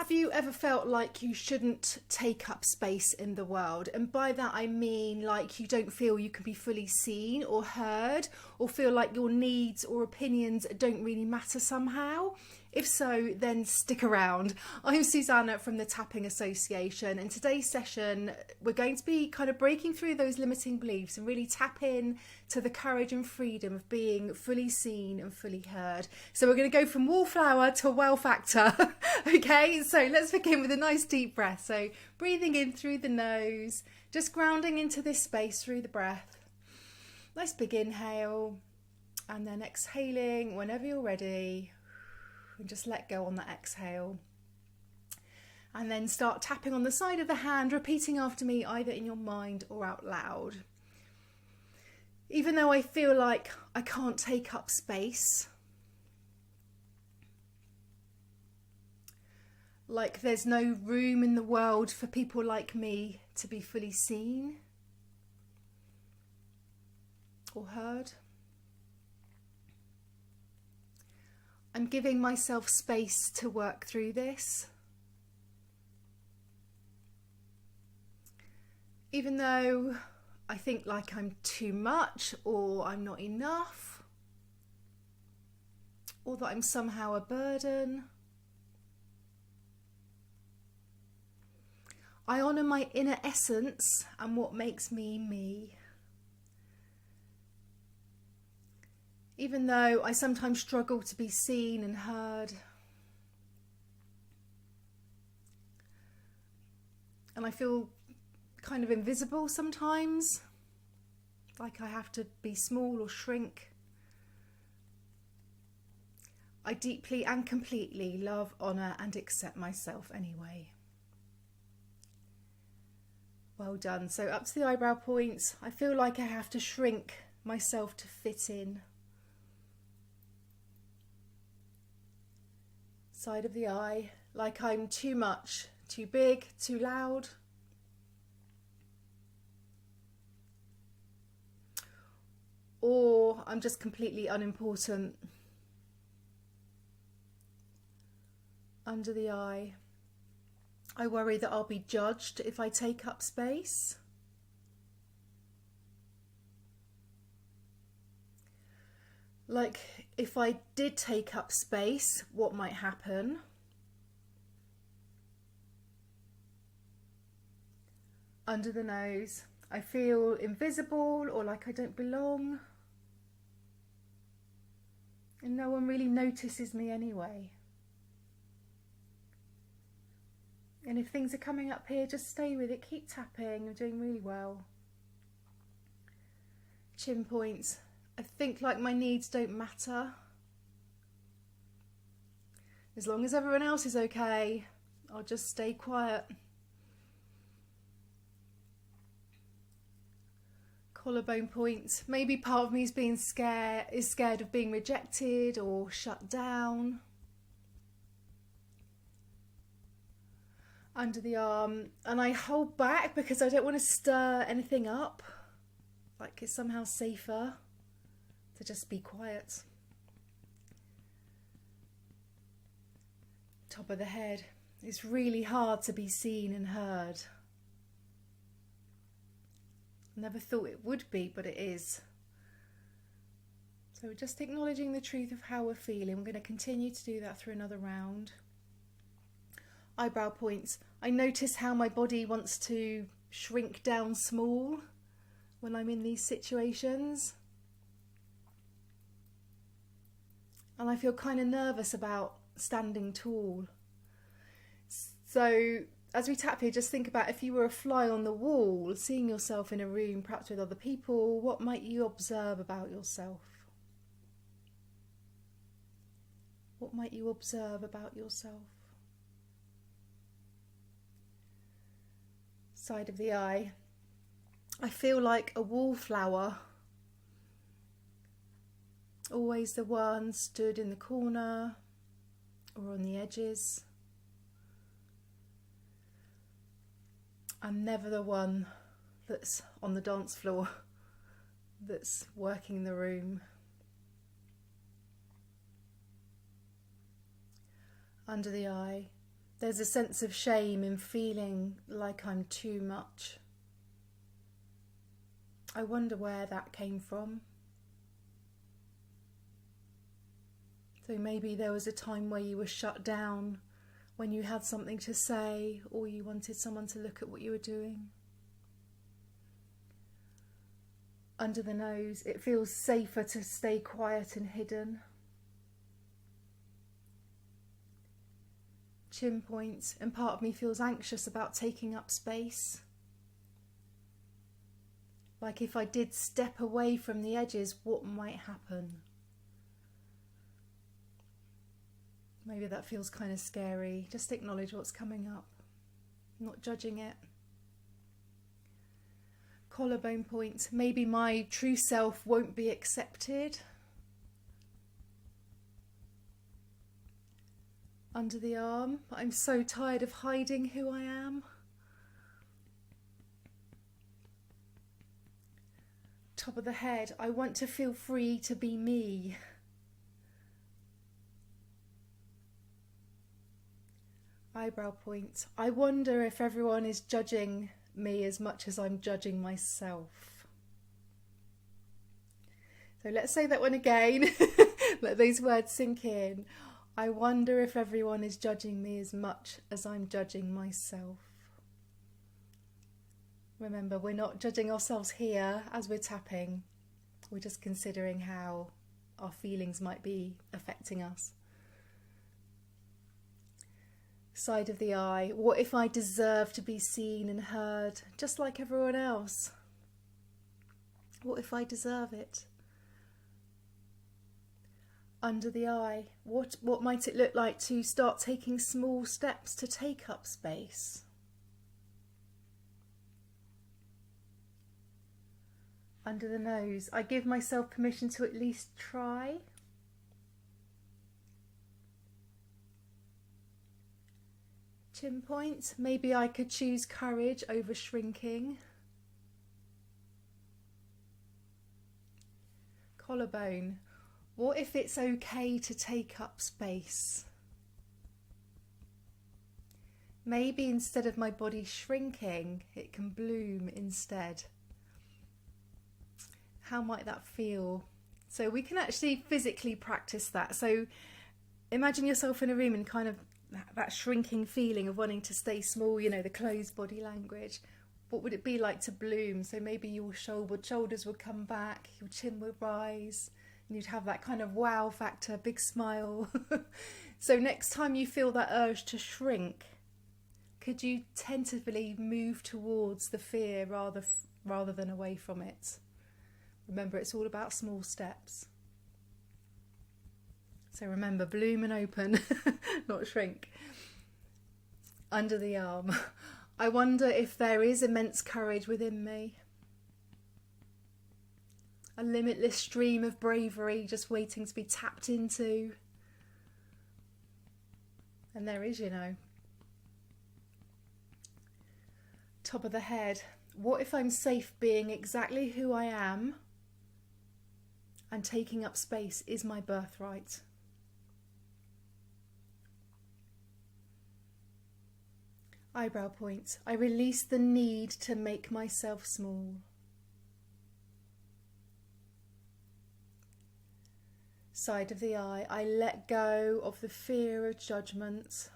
Have you ever felt like you shouldn't take up space in the world? And by that I mean like you don't feel you can be fully seen or heard, or feel like your needs or opinions don't really matter somehow? If so, then stick around. I'm Suzannah from the Tapping Association, and today's session we're going to be kind of breaking through those limiting beliefs and really tap in to the courage and freedom of being fully seen and fully heard. So we're going to go from wallflower to wow factor. Okay, so let's begin with a nice deep breath. So breathing in through the nose, just grounding into this space through the breath. Nice big inhale, and then exhaling whenever you're ready. And just let go on that exhale. And then start tapping on the side of the hand, repeating after me either in your mind or out loud. Even though I feel like I can't take up space, like there's no room in the world for people like me to be fully seen or heard, I'm giving myself space to work through this. Even though I think like I'm too much, or I'm not enough, or that I'm somehow a burden, I honour my inner essence and what makes me me. Even though I sometimes struggle to be seen and heard, and I feel kind of invisible sometimes, like I have to be small or shrink, I deeply and completely love, honour and accept myself anyway. Well done. So up to the eyebrow points, I feel like I have to shrink myself to fit in. Side of the eye, like I'm too much, too big, too loud. Or I'm just completely unimportant. Under the eye, I worry that I'll be judged if I take up space. Like, if I did take up space, what might happen? Under the nose, I feel invisible or like I don't belong. And no one really notices me anyway. And if things are coming up here, just stay with it, keep tapping, you're doing really well. Chin points, I think like my needs don't matter. As long as everyone else is okay, I'll just stay quiet. Collarbone points, maybe part of me is scared of being rejected or shut down. Under the arm, and I hold back because I don't want to stir anything up, like it's somehow safer to just be quiet. Top of the head, it's really hard to be seen and heard. Never thought it would be, but it is. So we're just acknowledging the truth of how we're feeling. We're going to continue to do that through another round. Eyebrow points, I notice how my body wants to shrink down small when I'm in these situations. And I feel kind of nervous about standing tall. So as we tap here, just think about if you were a fly on the wall, seeing yourself in a room, perhaps with other people, what might you observe about yourself? What might you observe about yourself? Side of the eye, I feel like a wallflower, always the one stood in the corner or on the edges. I'm never the one that's on the dance floor, that's working the room. Under the eye, There's a sense of shame in feeling like I'm too much. I wonder where that came from. So maybe there was a time where you were shut down when you had something to say, or you wanted someone to look at what you were doing. Under the nose, it feels safer to stay quiet and hidden. Chin point, and part of me feels anxious about taking up space. Like if I did step away from the edges, what might happen? Maybe that feels kind of scary. Just acknowledge what's coming up, not judging it. Collarbone point, maybe my true self won't be accepted. Under the arm, I'm so tired of hiding who I am. Top of the head, I want to feel free to be me. Eyebrow point, I wonder if everyone is judging me as much as I'm judging myself. So let's say that one again. Let those words sink in. I wonder if everyone is judging me as much as I'm judging myself. Remember, we're not judging ourselves here as we're tapping. We're just considering how our feelings might be affecting us. Side of the eye. What if I deserve to be seen and heard just like everyone else? What if I deserve it? Under the eye. What might it look like to start taking small steps to take up space? Under the nose. I give myself permission to at least try. Chin point. Maybe I could choose courage over shrinking. Collarbone. What if it's okay to take up space? Maybe instead of my body shrinking, it can bloom instead. How might that feel? So we can actually physically practice that. So imagine yourself in a room and kind of that shrinking feeling of wanting to stay small, you know, the closed body language. What would it be like to bloom? So maybe your shoulders would come back, your chin would rise, and you'd have that kind of wow factor, big smile. So next time you feel that urge to shrink, could you tentatively move towards the fear rather than away from it? Remember, it's all about small steps. So remember, bloom and open, not shrink. Under the arm. I wonder if there is immense courage within me. A limitless stream of bravery just waiting to be tapped into. And there is, you know. Top of the head. What if I'm safe being exactly who I am and taking up space is my birthright? Eyebrow point. I release the need to make myself small. Side of the eye. I let go of the fear of judgment.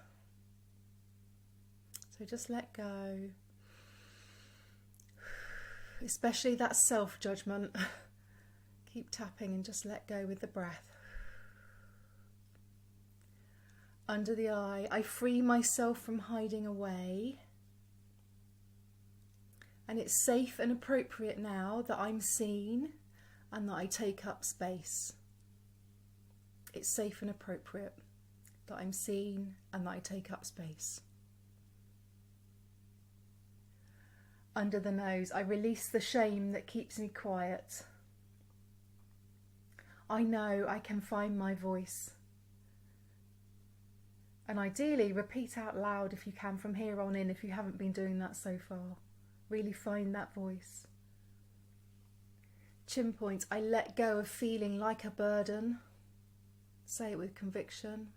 So just let go. Especially that self-judgment. Keep tapping and just let go with the breath. Under the eye, I free myself from hiding away. And it's safe and appropriate now that I'm seen and that I take up space. It's safe and appropriate that I'm seen and that I take up space. Under the nose, I release the shame that keeps me quiet. I know I can find my voice. And ideally, repeat out loud if you can from here on in, if you haven't been doing that so far. Really find that voice. Chin point, I let go of feeling like a burden. Say it with conviction.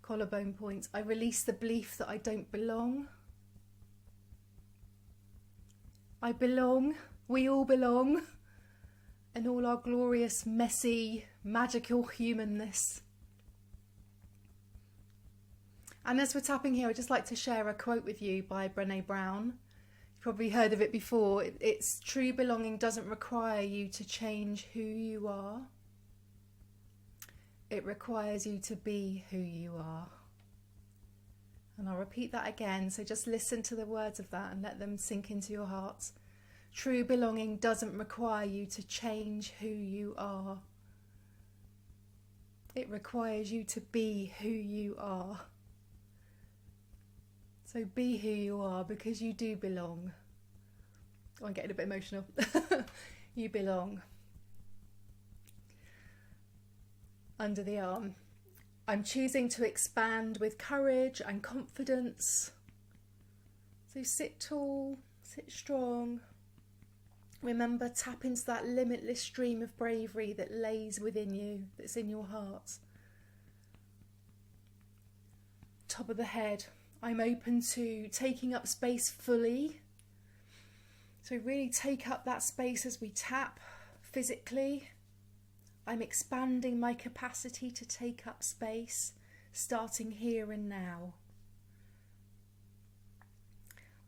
Collarbone points. I release the belief that I don't belong. I belong. We all belong. And all our glorious, messy, magical humanness. And as we're tapping here, I'd just like to share a quote with you by Brené Brown. You've probably heard of it before. It's true belonging doesn't require you to change who you are. It requires you to be who you are. And I'll repeat that again. So just listen to the words of that and let them sink into your hearts. True belonging doesn't require you to change who you are. It requires you to be who you are. So be who you are, because you do belong. Oh, I'm getting a bit emotional. You belong. Under the arm. I'm choosing to expand with courage and confidence. So sit tall, sit strong. Remember, tap into that limitless stream of bravery that lays within you, that's in your heart. Top of the head. I'm open to taking up space fully. So really take up that space as we tap physically. I'm expanding my capacity to take up space, starting here and now.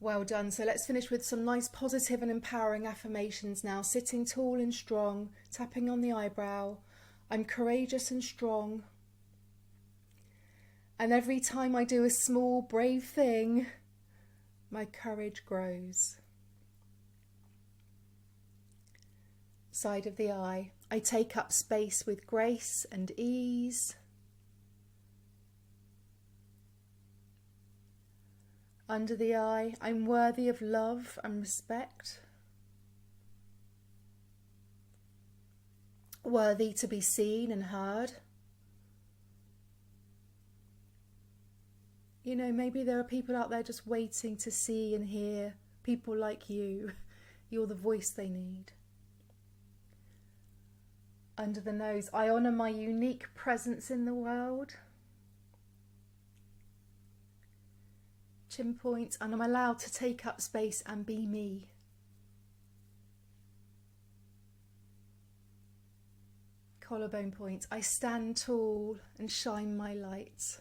Well done. So let's finish with some nice positive and empowering affirmations now. Sitting tall and strong, tapping on the eyebrow. I'm courageous and strong. And every time I do a small, brave thing, my courage grows. Side of the eye. I take up space with grace and ease. Under the eye, I'm worthy of love and respect. Worthy to be seen and heard. You know, maybe there are people out there just waiting to see and hear people like you. You're the voice they need. Under the nose, I honour my unique presence in the world. Chin point, and I'm allowed to take up space and be me. Collarbone point, I stand tall and shine my light.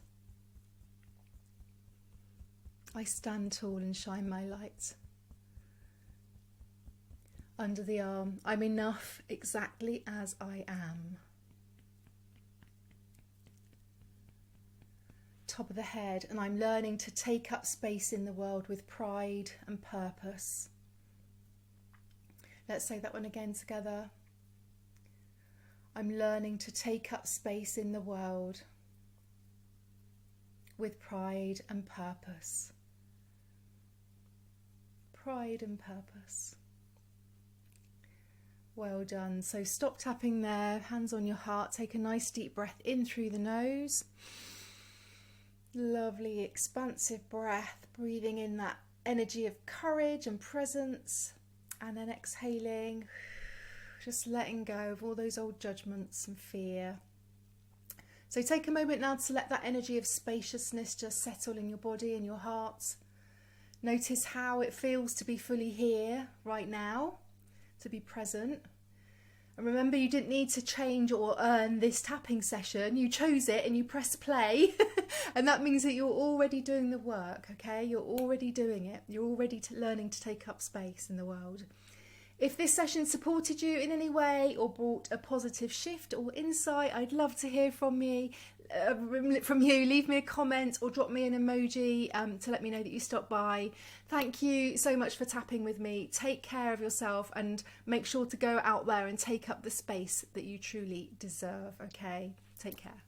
I stand tall and shine my light. Under the arm, I'm enough exactly as I am. Top of the head, and I'm learning to take up space in the world with pride and purpose. Let's say that one again together. I'm learning to take up space in the world with pride and purpose. Pride and purpose. Well done. So stop tapping there, hands on your heart. Take a nice deep breath in through the nose. Lovely expansive breath, breathing in that energy of courage and presence, and then exhaling, just letting go of all those old judgments and fear. So take a moment now to let that energy of spaciousness just settle in your body and your heart. Notice how it feels to be fully here right now, to be present. And remember, you didn't need to change or earn this tapping session. You chose it and you press play. And that means that you're already doing the work, okay? You're already doing it. You're already learning to take up space in the world. If this session supported you in any way or brought a positive shift or insight, I'd love to hear from you. Leave me a comment or drop me an emoji to let me know that you stopped by. Thank you so much for tapping with me. Take care of yourself and make sure to go out there and take up the space that you truly deserve, okay? Take care.